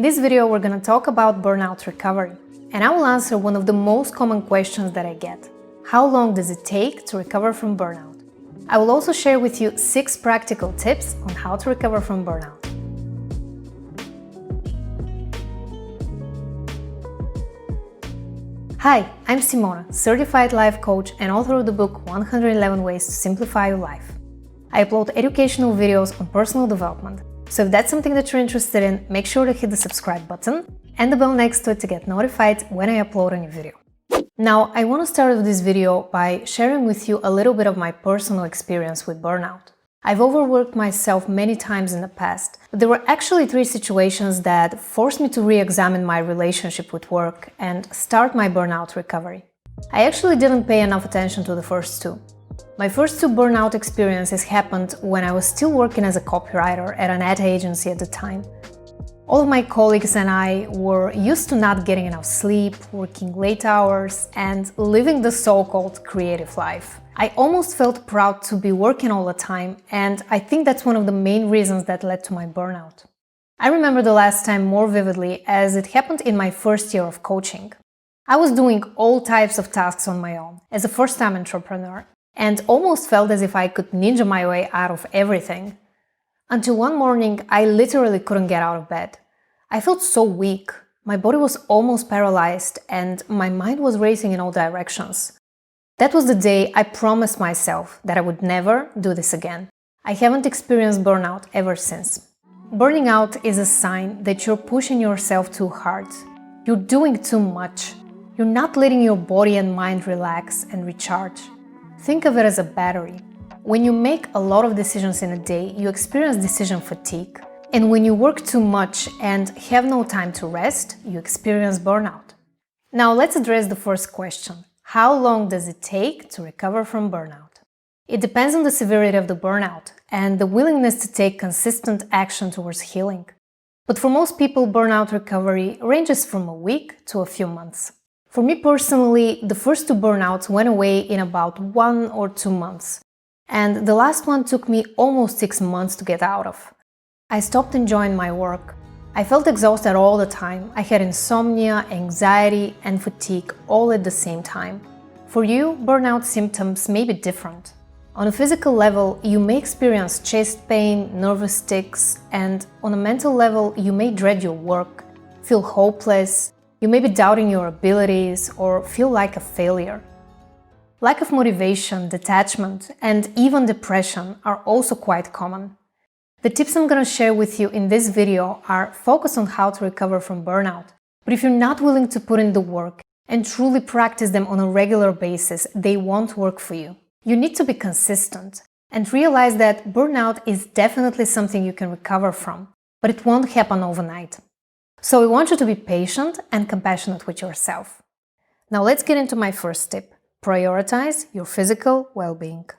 this video, we're going to talk about burnout recovery, and I will answer one of the most common questions that I get. How long does it take to recover from burnout? I will also share with you 6 practical tips on how to recover from burnout. Hi, I'm Simona, certified life coach and author of the book 111 Ways to Simplify Your Life. I upload educational videos on personal development, so if that's something that you're interested in, make sure to hit the subscribe button and the bell next to it to get notified when I upload a new video. Now, I want to start with this video by sharing with you a little bit of my personal experience with burnout. I've overworked myself many times in the past, but there were actually 3 situations that forced me to re-examine my relationship with work and start my burnout recovery. I actually didn't pay enough attention to the first 2. My first 2 burnout experiences happened when I was still working as a copywriter at an ad agency at the time. All of my colleagues and I were used to not getting enough sleep, working late hours, and living the so-called creative life. I almost felt proud to be working all the time, and I think that's one of the main reasons that led to my burnout. I remember the last time more vividly as it happened in my first year of coaching. I was doing all types of tasks on my own as a first-time entrepreneur, and almost felt as if I could ninja my way out of everything. Until one morning, I literally couldn't get out of bed. I felt so weak, my body was almost paralyzed, and my mind was racing in all directions. That was the day I promised myself that I would never do this again. I haven't experienced burnout ever since. Burning out is a sign that you're pushing yourself too hard. You're doing too much. You're not letting your body and mind relax and recharge. Think of it as a battery. When you make a lot of decisions in a day, you experience decision fatigue. And when you work too much and have no time to rest, you experience burnout. Now let's address the first question. How long does it take to recover from burnout? It depends on the severity of the burnout and the willingness to take consistent action towards healing. But for most people, burnout recovery ranges from a week to a few months. For me personally, the first 2 burnouts went away in about 1 or 2 months, and the last one took me almost 6 months to get out of. I stopped enjoying my work. I felt exhausted all the time. I had insomnia, anxiety, and fatigue all at the same time. For you, burnout symptoms may be different. On a physical level, you may experience chest pain, nervous tics, and on a mental level, you may dread your work, feel hopeless, you may be doubting your abilities, or feel like a failure. Lack of motivation, detachment, and even depression are also quite common. The tips I'm going to share with you in this video are focused on how to recover from burnout. But if you're not willing to put in the work and truly practice them on a regular basis, they won't work for you. You need to be consistent and realize that burnout is definitely something you can recover from, but it won't happen overnight. So we want you to be patient and compassionate with yourself. Now let's get into my first tip. Prioritize your physical well-being.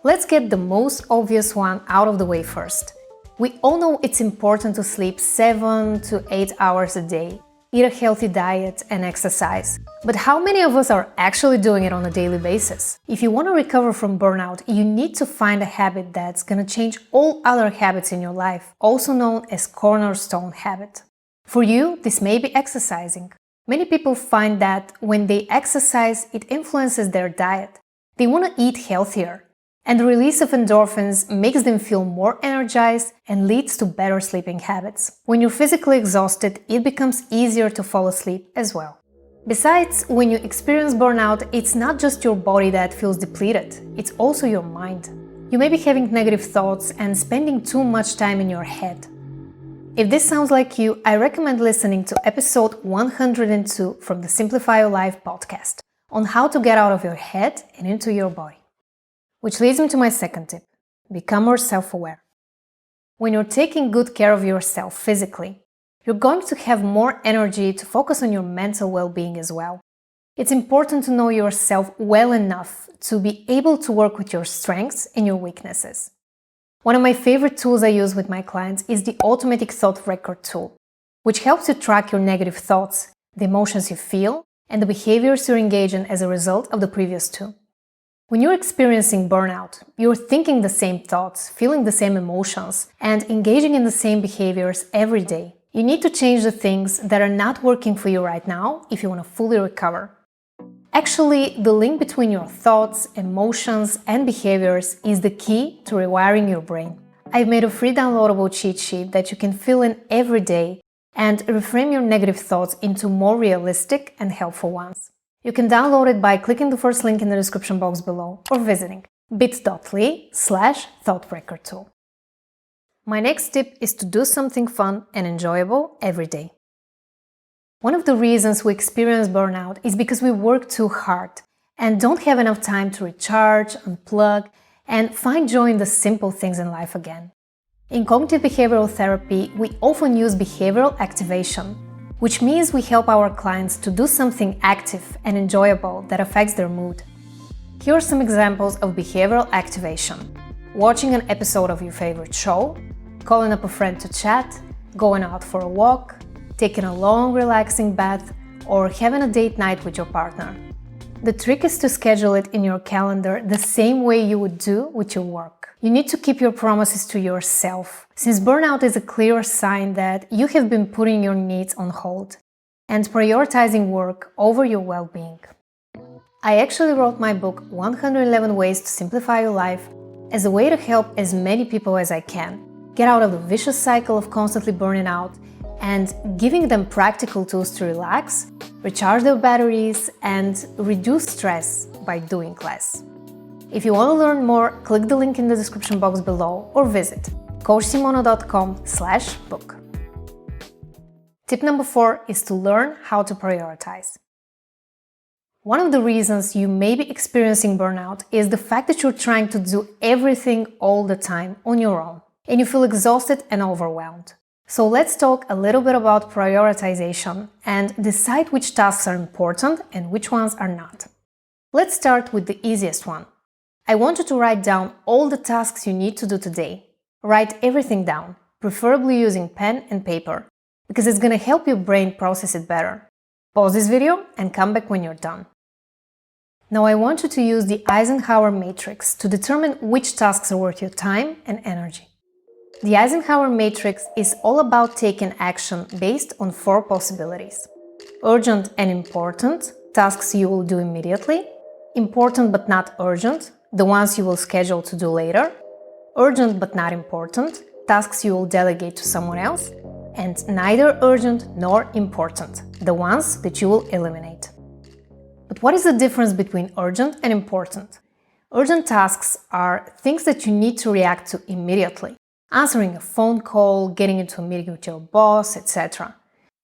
Let's get the most obvious one out of the way first. We all know it's important to sleep 7 to 8 hours a day, eat a healthy diet, and exercise. But how many of us are actually doing it on a daily basis? If you want to recover from burnout, you need to find a habit that's going to change all other habits in your life, also known as cornerstone habit. For you, this may be exercising. Many people find that when they exercise, it influences their diet. They want to eat healthier. And the release of endorphins makes them feel more energized and leads to better sleeping habits. When you're physically exhausted, it becomes easier to fall asleep as well. Besides, when you experience burnout, it's not just your body that feels depleted, it's also your mind. You may be having negative thoughts and spending too much time in your head. If this sounds like you, I recommend listening to episode 102 from the Simplify Your Life podcast on how to get out of your head and into your body. Which leads me to my second tip. Become more self-aware. When you're taking good care of yourself physically, you're going to have more energy to focus on your mental well-being as well. It's important to know yourself well enough to be able to work with your strengths and your weaknesses. One of my favorite tools I use with my clients is the Automatic Thought Record tool, which helps you track your negative thoughts, the emotions you feel, and the behaviors you engage in as a result of the previous 2. When you're experiencing burnout, you're thinking the same thoughts, feeling the same emotions, and engaging in the same behaviors every day. You need to change the things that are not working for you right now if you want to fully recover. Actually, the link between your thoughts, emotions, and behaviors is the key to rewiring your brain. I've made a free downloadable cheat sheet that you can fill in every day and reframe your negative thoughts into more realistic and helpful ones. You can download it by clicking the first link in the description box below or visiting bit.ly/thoughtbreaker2. My next tip is to do something fun and enjoyable every day. One of the reasons we experience burnout is because we work too hard and don't have enough time to recharge, unplug, and find joy in the simple things in life again. In cognitive behavioral therapy, we often use behavioral activation, which means we help our clients to do something active and enjoyable that affects their mood. Here are some examples of behavioral activation: watching an episode of your favorite show, calling up a friend to chat, going out for a walk, taking a long, relaxing bath, or having a date night with your partner. The trick is to schedule it in your calendar the same way you would do with your work. You need to keep your promises to yourself, since burnout is a clear sign that you have been putting your needs on hold and prioritizing work over your well-being. I actually wrote my book 111 Ways to Simplify Your Life as a way to help as many people as I can get out of the vicious cycle of constantly burning out and giving them practical tools to relax, recharge their batteries, and reduce stress by doing less. If you want to learn more, click the link in the description box below or visit coachsimona.com/book. Tip number 4 is to learn how to prioritize. One of the reasons you may be experiencing burnout is the fact that you're trying to do everything all the time on your own, and you feel exhausted and overwhelmed. So let's talk a little bit about prioritization and decide which tasks are important and which ones are not. Let's start with the easiest one. I want you to write down all the tasks you need to do today. Write everything down, preferably using pen and paper, because it's going to help your brain process it better. Pause this video and come back when you're done. Now I want you to use the Eisenhower matrix to determine which tasks are worth your time and energy. The Eisenhower matrix is all about taking action based on 4 possibilities: urgent and important, tasks you will do immediately; important but not urgent, the ones you will schedule to do later; urgent but not important, tasks you will delegate to someone else; and neither urgent nor important, the ones that you will eliminate. But what is the difference between urgent and important? Urgent tasks are things that you need to react to immediately. Answering a phone call, getting into a meeting with your boss, etc.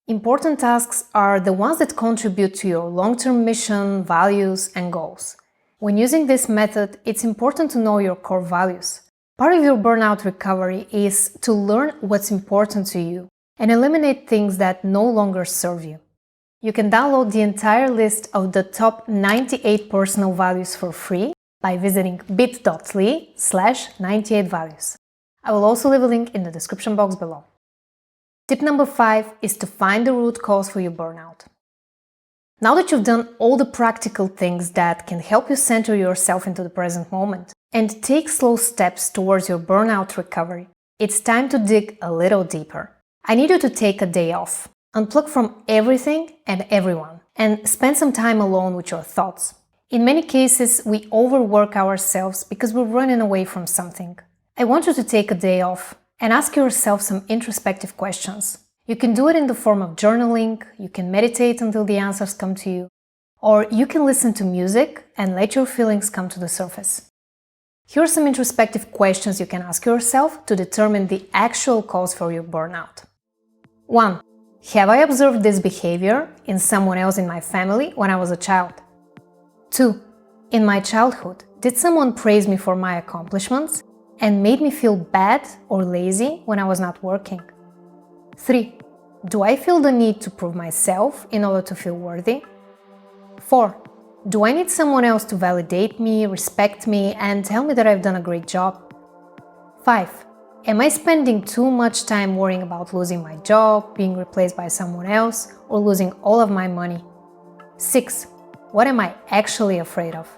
Important tasks are the ones that contribute to your long-term mission, values, and goals. When using this method, it's important to know your core values. Part of your burnout recovery is to learn what's important to you and eliminate things that no longer serve you. You can download the entire list of the top 98 personal values for free by visiting bit.ly/98values. I will also leave a link in the description box below. Tip number 5 is to find the root cause for your burnout. Now that you've done all the practical things that can help you center yourself into the present moment and take slow steps towards your burnout recovery, it's time to dig a little deeper. I need you to take a day off, unplug from everything and everyone, and spend some time alone with your thoughts. In many cases, we overwork ourselves because we're running away from something. I want you to take a day off and ask yourself some introspective questions. You can do it in the form of journaling, you can meditate until the answers come to you, or you can listen to music and let your feelings come to the surface. Here are some introspective questions you can ask yourself to determine the actual cause for your burnout. 1. Have I observed this behavior in someone else in my family when I was a child? 2. In my childhood, did someone praise me for my accomplishments and made me feel bad or lazy when I was not working? 3. Do I feel the need to prove myself in order to feel worthy? 4. Do I need someone else to validate me, respect me, and tell me that I've done a great job? 5. Am I spending too much time worrying about losing my job, being replaced by someone else, or losing all of my money? 6. What am I actually afraid of?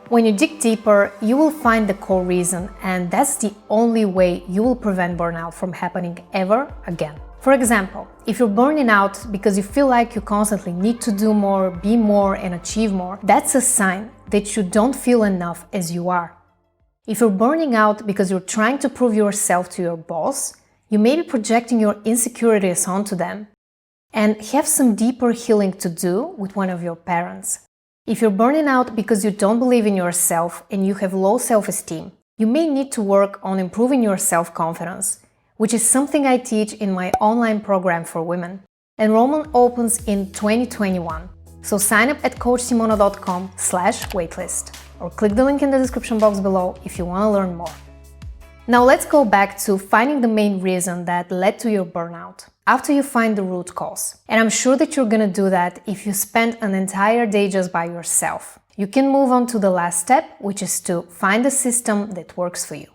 When you dig deeper, you will find the core reason, and that's the only way you will prevent burnout from happening ever again. For example, if you're burning out because you feel like you constantly need to do more, be more, and achieve more, that's a sign that you don't feel enough as you are. If you're burning out because you're trying to prove yourself to your boss, you may be projecting your insecurities onto them and have some deeper healing to do with one of your parents. If you're burning out because you don't believe in yourself and you have low self-esteem, you may need to work on improving your self-confidence, which is something I teach in my online program for women. Enrollment opens in 2021, so sign up at coachsimona.com/waitlist or click the link in the description box below if you want to learn more. Now let's go back to finding the main reason that led to your burnout. After you find the root cause, and I'm sure that you're gonna do that if you spend an entire day just by yourself, you can move on to the last step, which is to find a system that works for you.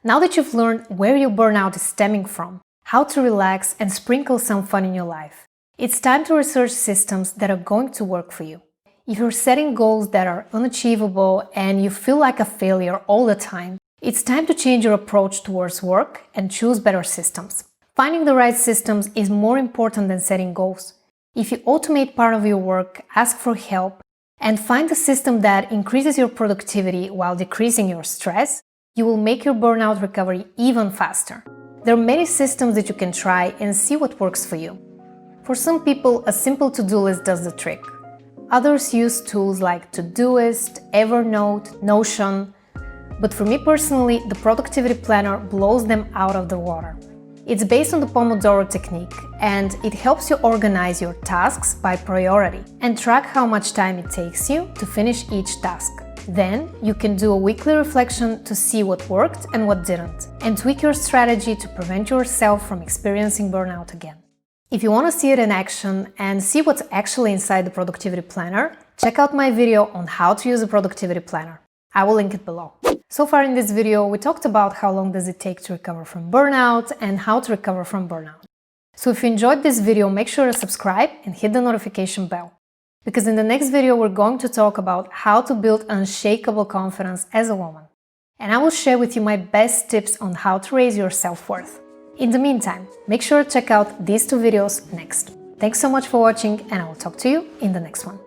Now that you've learned where your burnout is stemming from, how to relax and sprinkle some fun in your life, it's time to research systems that are going to work for you. If you're setting goals that are unachievable and you feel like a failure all the time, it's time to change your approach towards work and choose better systems. Finding the right systems is more important than setting goals. If you automate part of your work, ask for help, and find a system that increases your productivity while decreasing your stress, you will make your burnout recovery even faster. There are many systems that you can try and see what works for you. For some people, a simple to-do list does the trick. Others use tools like Todoist, Evernote, Notion, but for me personally, the productivity planner blows them out of the water. It's based on the Pomodoro technique, and it helps you organize your tasks by priority and track how much time it takes you to finish each task. Then, you can do a weekly reflection to see what worked and what didn't, and tweak your strategy to prevent yourself from experiencing burnout again. If you want to see it in action and see what's actually inside the productivity planner, check out my video on how to use a productivity planner. I will link it below. So far in this video, we talked about how long does it take to recover from burnout and how to recover from burnout. So if you enjoyed this video, make sure to subscribe and hit the notification bell. Because in the next video, we're going to talk about how to build unshakable confidence as a woman. And I will share with you my best tips on how to raise your self-worth. In the meantime, make sure to check out these two videos next. Thanks so much for watching, and I will talk to you in the next one.